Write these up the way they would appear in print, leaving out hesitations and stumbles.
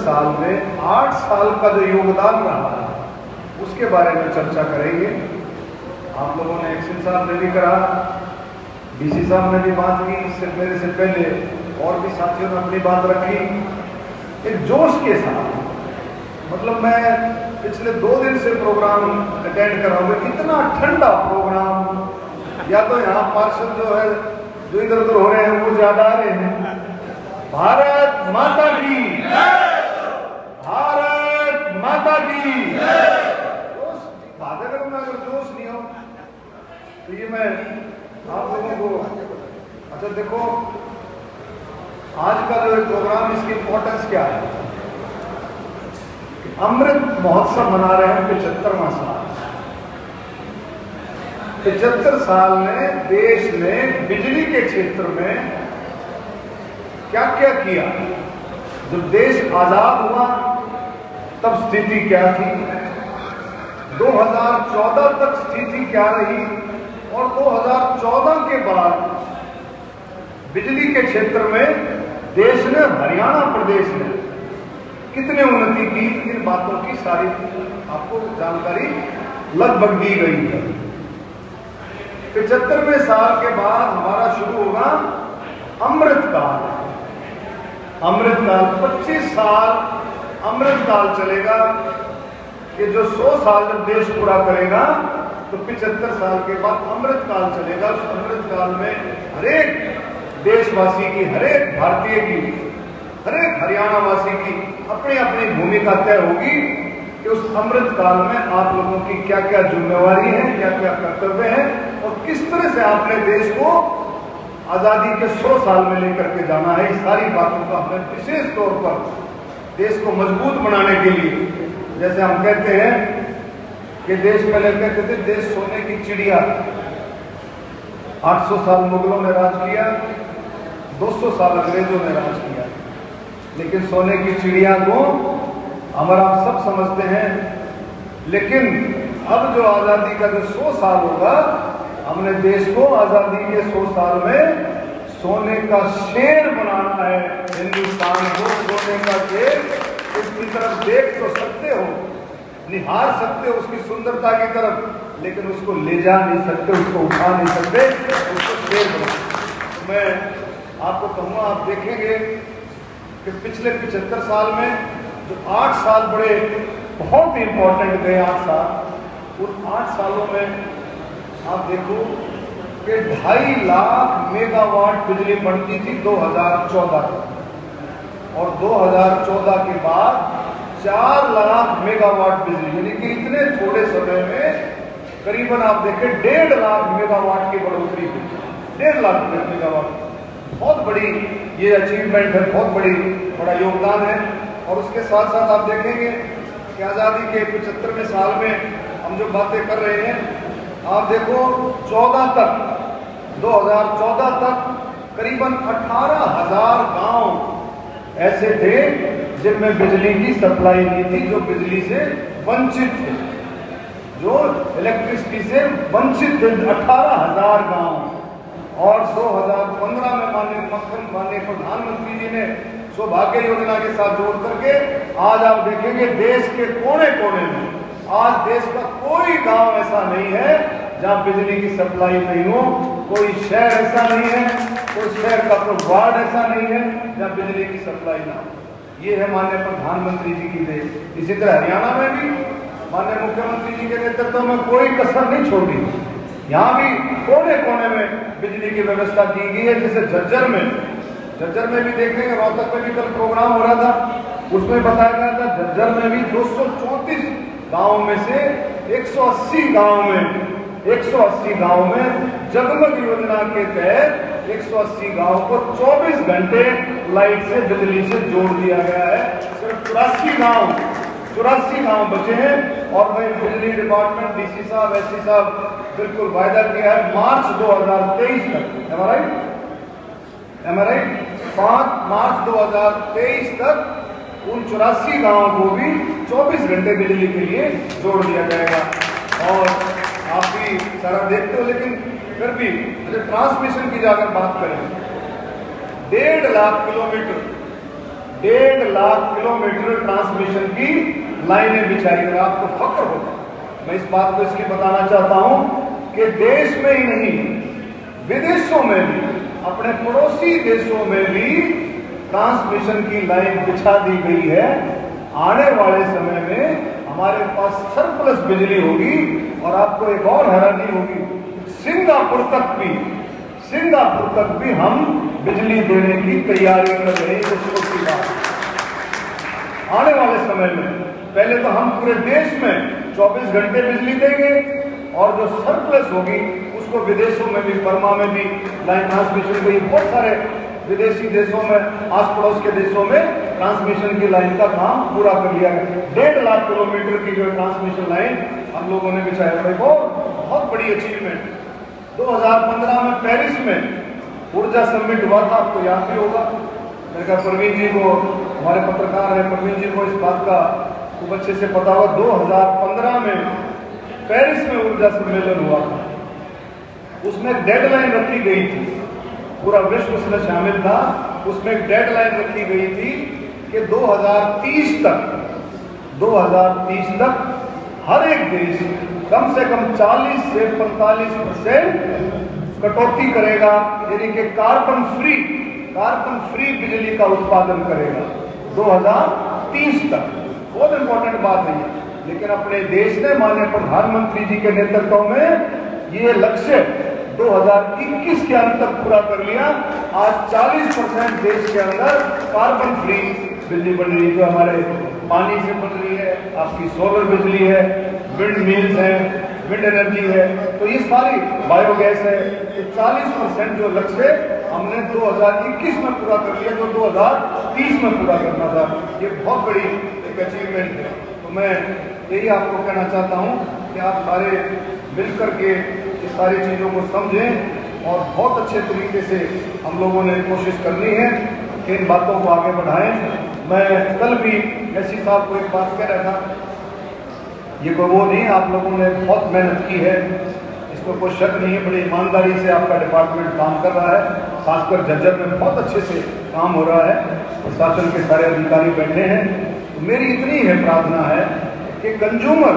साल में 8 साल का जो योगदान रहा उसके बारे में चर्चा करेंगे। आप लोगों ने एक्शन साहब ने भी करा, डीसी साहब ने भी बात की, इससे मेरे से पहले और भी साथियों ने अपनी बात रखी एक जोश के साथ। मतलब मैं पिछले 2 दिन से प्रोग्राम अटेंड कर रहा हूँ, इतना ठंडा प्रोग्राम। या तो यहाँ पार्षद जो है जो इधर उधर हो रहे हैं वो ज्यादा आ रहे हैं। भारत माता की, भारत माता की। जोश अगर जोश नहीं हो तो ये मैं आप लोगों को, अच्छा देखो आज का जो प्रोग्राम इसकी इंपॉर्टेंस क्या है। अमृत महोत्सव मना रहे हैं 75वां साल। 75 साल में देश ने बिजली के क्षेत्र में क्या क्या किया। जब देश आजाद हुआ तब स्थिति क्या थी, 2014 तक स्थिति क्या रही, और 2014 के बाद बिजली के क्षेत्र में देश ने, हरियाणा प्रदेश ने कितने उन्नति की, इन बातों की सारी आपको जानकारी लगभग दी गई है। 75वें साल के बाद हमारा शुरू होगा अमृतकाल। अमृतकाल 25 साल अमृतकाल चलेगा कि जो 100 साल जब देश पूरा करेगा तो 75 साल के बाद अमृतकाल चलेगा। उस अमृतकाल में हरेक देशवासी की, हरेक भारतीय की, हरेक हरियाणा वासी की अपनी अपनी भूमिका तय होगी कि उस अमृतकाल में आप लोगों की क्या क्या जिम्मेवारी है, क्या क्या कर्तव्य है, और किस तरह से आपने देश को आजादी के 100 साल में लेकर के जाना है। इस सारी बातों का हमें विशेष तौर पर देश को मजबूत बनाने के लिए, जैसे हम कहते हैं कि देश पहले कहते थे देश सोने की चिड़िया। 800 साल मुगलों ने राज किया, 200 साल अंग्रेजों ने राज किया, लेकिन सोने की चिड़िया को हमारा आप सब समझते हैं। लेकिन अब जो आजादी का जो 100 साल होगा, हमने देश को आजादी के 100 साल में सोने का शेर बनाना है। हिंदुस्तान को सोने का शेर, उसकी तरफ देख तो सकते हो, निहार सकते हो उसकी सुंदरता की तरफ, लेकिन उसको ले जा नहीं सकते, उसको उठा नहीं सकते, उसको शेर बना। तो मैं आपको कहूँगा, आप देखेंगे कि पिछले 75 साल में जो 8 साल बड़े बहुत ही इंपॉर्टेंट गए 8 साल, उन 8 सालों में आप देखो कि 2.5 लाख मेगावाट बिजली बनती थी 2014 तक, और 2014 के बाद 4 लाख मेगावाट बिजली, यानी कि इतने थोड़े समय में करीबन आप देखें 1.5 लाख मेगावाट की बढ़ोतरी हुई। 1.5 लाख मेगावाट बहुत बड़ी ये अचीवमेंट है, बहुत बड़ा योगदान है। और उसके साथ साथ आप देखेंगे कि आज़ादी के 75वें साल में हम जो बातें कर रहे हैं, आप देखो 2014 तक करीबन 18,000 गांव ऐसे थे जिनमें बिजली की सप्लाई नहीं थी, जो बिजली से वंचित थे, जो इलेक्ट्रिसिटी से वंचित थे। 18,000 गांव। और 2015 में माननीय प्रधानमंत्री जी ने सौभाग्य योजना के साथ जोड़ करके आज आप देखेंगे देश के कोने कोने में, आज देश का कोई गांव ऐसा नहीं है जहां बिजली की सप्लाई नहीं हो, कोई शहर ऐसा नहीं है, कोई शहर का कोई वार्ड ऐसा नहीं है जहां बिजली की सप्लाई ना हो। ये है माननीय प्रधानमंत्री जी की देश। इसी तरह हरियाणा में भी माननीय मुख्यमंत्री जी के नेतृत्व में कोई कसर नहीं छोड़ी, यहाँ भी कोने कोने में बिजली की व्यवस्था की गई है। जैसे झज्जर में भी देखेंगे, रोहतक में भी कल प्रोग्राम हो रहा था, उसमें बताया गया था झज्जर में भी 234 गाँव में से 180 गाँव में जगमग योजना के तहत 180 गाँव को 24 घंटे लाइट से, बिजली से जोड़ दिया गया है। सिर्फ 84 गाँव बचे हैं। और वही बिजली डिपार्टमेंट डीसी साहब, एससी साहब बिल्कुल वायदा किया है मार्च 2023 तक, एम आई राइट, 5 मार्च 2023 तक उन 84 गाँव को भी 24 घंटे बिजली के लिए जोड़ दिया जाएगा। और आप भी सारा देखते हो, लेकिन फिर भी ट्रांसमिशन की अगर बात करें, 1.5 lakh kilometre 1.5 lakh kilometre transmission की लाइनें बिछाई और आपको फक्र होगा। मैं इस बात को इसलिए बताना चाहता हूं कि देश में ही नहीं, विदेशों में भी, अपने पड़ोसी देशों में भी ट्रांसमिशन की लाइन बिछा दी गई है। आने वाले समय में हमारे पास सरप्लस बिजली होगी और आपको एक और हैरानी होगी, सिंगापुर तक भी हम बिजली देने की तैयारी कर रहे हैं। उसकी बात आने वाले समय में, पहले तो हम पूरे देश में 24 घंटे बिजली देंगे और जो सरप्लस होगी उसको विदेशों में भी, बर्मा में भी लाइन ट्रांसमिशन के लिए बहुत सारे विदेशी देशों में, आस पड़ोस के देशों में ट्रांसमिशन की लाइन का काम पूरा कर लिया गया। 1.5 लाख किलोमीटर की जो ट्रांसमिशन लाइन हम लोगों ने बिछाया, बहुत बड़ी अचीवमेंट। 2015 में पेरिस में ऊर्जा समिट हुआ था, आपको याद भी होगा। मैंने कहा प्रवीण जी को, हमारे पत्रकार हैं, प्रवीण जी को इस बात का खूब अच्छे से पता होगा। 2015 में पेरिस में ऊर्जा सम्मेलन हुआ था, उसमें एक डेडलाइन रखी गई थी, पूरा विश्व उसमें शामिल था। उसमें एक डेडलाइन रखी गई थी कि 2030 तक हर एक देश कम से कम 40 से 45% कटौती करेगा, यानी कि कार्बन फ्री बिजली का उत्पादन करेगा 2030 तक। बहुत इंपॉर्टेंट बात है ये। लेकिन अपने देश ने माननीय प्रधानमंत्री जी के नेतृत्व में ये लक्ष्य 2021 के अंत तक पूरा कर लिया। आज 40% देश के अंदर कार्बन फ्री बिजली बन रही है, जो हमारे पानी से बन रही है, आपकी सोलर बिजली है, विंड मिल्स है, विंड एनर्जी है, तो ये सारी बायोगैस है। तो 40% जो लक्ष्य हमने 2021 में पूरा कर लिया, जो 2030 में पूरा करना था। ये बहुत बड़ी एक अचीवमेंट है। तो मैं यही आपको कहना चाहता हूँ कि आप सारे मिलकर के इस सारी चीज़ों को समझें और बहुत अच्छे तरीके से हम लोगों ने कोशिश करनी है कि इन बातों को आगे बढ़ाएं। मैं कल भी एससी साहब को एक बात कह रहा था, ये कोई वो नहीं, आप लोगों ने बहुत मेहनत की है, इसमें कोई शक नहीं है। बड़ी ईमानदारी से आपका डिपार्टमेंट काम कर रहा है, खासकर झज्जर में बहुत अच्छे से काम हो रहा है, प्रशासन के सारे अधिकारी बैठे हैं। तो मेरी इतनी है प्रार्थना है कि कंज्यूमर,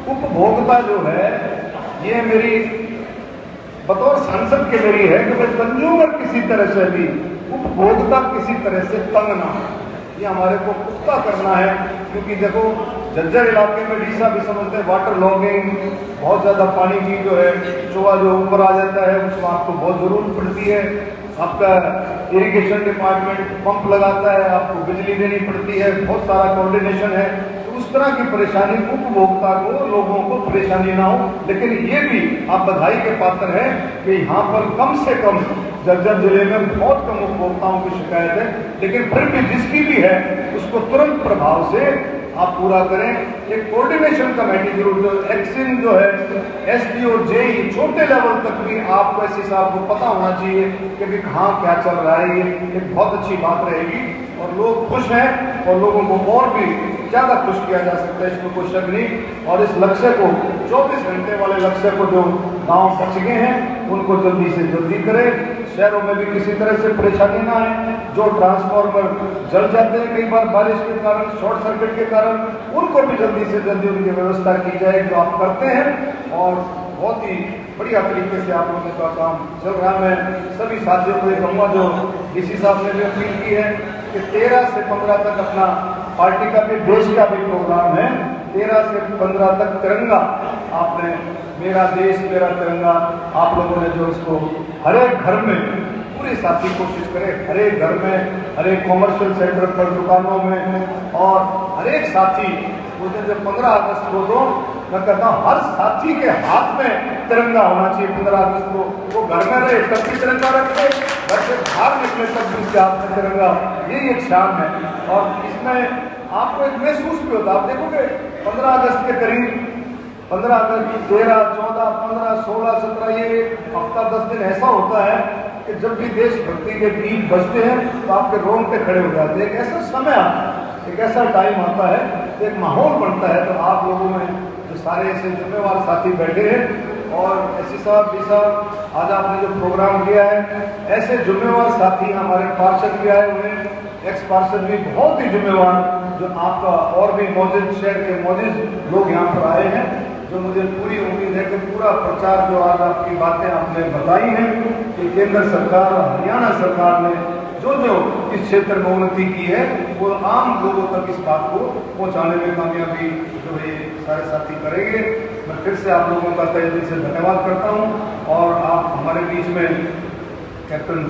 उपभोक्ता जो है, ये मेरी बतौर सांसद के मेरी है कि भाई कंज्यूमर किसी तरह से भी, उपभोक्ता किसी तरह से तंग ना हो, ये हमारे को पुख्ता करना है। क्योंकि देखो झज्जर इलाके में डीसा भी समझते हैं, वाटर लॉगिंग, बहुत ज़्यादा पानी की जो है चुआ जो ऊपर आ जाता है, उसमें आपको बहुत ज़रूरत पड़ती है। आपका इरिगेशन डिपार्टमेंट पंप लगाता है, आपको बिजली देनी पड़ती है, बहुत सारा कोऑर्डिनेशन है। तो उस तरह की परेशानी उपभोक्ता को, लोगों को परेशानी ना हो। लेकिन ये भी आप बधाई के पात्र हैं कि यहाँ पर कम से कम झज्जर जिले में बहुत कम उपभोक्ताओं की शिकायत है, लेकिन फिर भी जिसकी भी है उसको तुरंत प्रभाव से आप पूरा करें। एक कोऑर्डिनेशन कमेटी जरूर, जो एक्सिन जो है, एसडी और जेई, छोटे लेवल तक भी आपको एससी साहब को पता होना चाहिए कि भी कहाँ क्या चल रहा है। ये एक बहुत अच्छी बात रहेगी और लोग खुश हैं और लोगों को और भी ज़्यादा खुश किया जा सकता है, इसमें कोई शक नहीं। और इस लक्ष्य को, 24 घंटे वाले लक्ष्य को जो गाँव बच गए हैं उनको जल्दी से जल्दी करें। शहरों में भी किसी तरह से परेशानी ना आए। जो ट्रांसफार्मर जल जाते हैं कई बार बारिश के कारण, शॉर्ट सर्किट के कारण, उनको भी जल्दी से जल्दी उनकी व्यवस्था की जाए, जो आप करते हैं। और बहुत ही बढ़िया तरीके से आप लोगों का काम चल रहा है। मैं सभी साथियों को ये कहूँगा, जो डीसी साहब ने भी अपील की है कि 13 से 15 तक अपना पार्टी का भी, देश का भी प्रोग्राम है। 13 से 15 तक तिरंगा, आपने मेरा देश मेरा तिरंगा, आप लोगों ने जो इसको हर एक घर में, पूरे साथी कोशिश करें, हर एक घर में, हर एक कॉमर्शियल सेंटर पर, दुकानों में, और हर एक साथी वो जो 15 अगस्त को, तो मैं कहता हूँ हर साथी के हाथ में तिरंगा होना चाहिए। 15 अगस्त को वो घर में रहे तब भी तिरंगा रखे, घर से बाहर निकले तब भी उसके हाथ में तिरंगा, यही एक शान है। और इसमें आपको एक महसूस भी होता, आप देखोगे 15 अगस्त के करीब, 15 अगस्त, 13, 14, 15, 16, 17, ये हफ्ता 10 दिन ऐसा होता है कि जब भी देशभक्ति के गीत बजते हैं तो आपके रोंगटे खड़े हो जाते हैं। एक ऐसा समय आता है, एक ऐसा टाइम आता है, एक माहौल बनता है। तो आप लोगों में जो सारे ऐसे जिम्मेवार साथी बैठे हैं, और एससी साहब, डी साहब, आज आपने जो प्रोग्राम किया है, ऐसे जिम्मेवार साथी, हमारे पार्षद भी आए हुए हैं, एक्स पार्षद भी बहुत ही जिम्मेवार, जो आपका और भी मौजूद शहर के मौजूद लोग यहाँ पर आए हैं, जो मुझे पूरी उम्मीद है कि पूरा प्रचार जो आज आपकी बातें आपने बताई हैं कि केंद्र सरकार और हरियाणा सरकार ने जो जो इस क्षेत्र में उन्नति की है वो आम लोगों तक इस बात को पहुंचाने में कामयाबी जो है सारे साथी करेंगे। मैं फिर से आप लोगों का तहे दिल से धन्यवाद करता हूं और आप हमारे बीच में कैप्टन